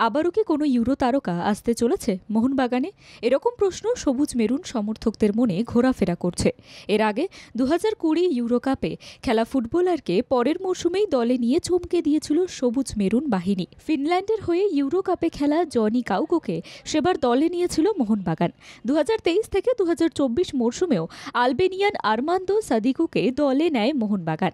আবারও কি কোনো ইউরো তারকা আসতে চলেছে মোহনবাগানে? এরকম প্রশ্ন সবুজ মেরুন সমর্থকদের মনে ঘোরাফেরা করছে। এর আগে 2020 ইউরো কাপে খেলা ফুটবলারকে পরের মৌসুমেই দলে নিয়ে চমকে দিয়েছিল সবুজ মেরুন বাহিনী। ফিনল্যান্ডের হয়ে ইউরো কাপে খেলা জনি কাউকোকে সেবার দলে নিয়েছিল মোহনবাগান। 2023 থেকে 2024 মরশুমেও আলবেনিয়ান আর্মান্দো সাদিকুকে দলে নেয় মোহনবাগান।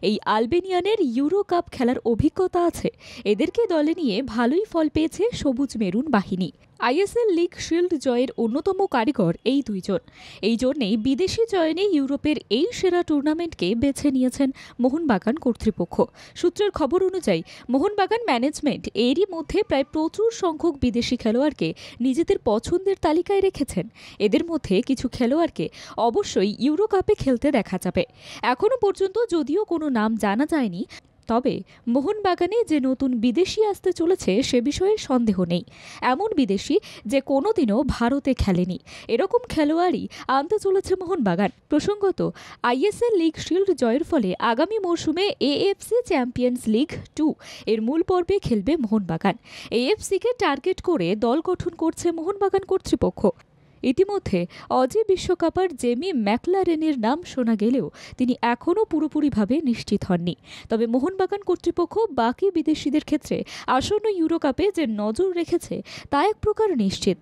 এই আলবেনিয়ানের ইউরো কাপ খেলার অভিজ্ঞতা আছে। এদেরকে দলে নিয়ে ভালোই ফল পেয়েছে সবুজ মেরুন বাহিনী। আইএসএল লিগ শিল্ড জয়ের অন্যতম কারিগর এই দুইজন। এই জন্যেই বিদেশি চয়নে ইউরোপের এই সেরা টুর্নামেন্টকে বেছে নিয়েছেন মোহনবাগান কর্তৃপক্ষ। সূত্রের খবর অনুযায়ী মোহনবাগান ম্যানেজমেন্ট এরই মধ্যে প্রায় প্রচুর সংখ্যক বিদেশি খেলোয়াড়কে নিজেদের পছন্দের তালিকায় রেখেছেন। এদের মধ্যে কিছু খেলোয়াড়কে অবশ্যই ইউরো কাপে খেলতে দেখা যাবে। এখনও পর্যন্ত যদিও কোনো নাম জানা যায়নি, তবে মোহনবাগানে যে নতুন বিদেশি আসতে চলেছে সে বিষয়ে সন্দেহ নেই। এমন বিদেশি যে কোনোদিনও ভারতে খেলেনি, এরকম খেলোয়াড়ই আনতে চলেছে মোহনবাগান। প্রসঙ্গত, আইএসএল লিগ শিল্ড জয়ের ফলে আগামী মরশুমে এএফসি চ্যাম্পিয়ন্স লিগ 2 এর মূল পর্বে খেলবে মোহনবাগান। এএফসিকে টার্গেট করে দল গঠন করছে মোহনবাগান কর্তৃপক্ষ। ইতিমধ্যে অজি বিশ্বকাপার জেমি ম্যাকলারেনের নাম শোনা গেলেও তিনি এখনও পুরোপুরিভাবে নিশ্চিত হননি। তবে মোহনবাগান কর্তৃপক্ষ বাকি বিদেশিদের ক্ষেত্রে আসন্ন ইউরো কাপে যে নজর রেখেছে তা এক প্রকার নিশ্চিত।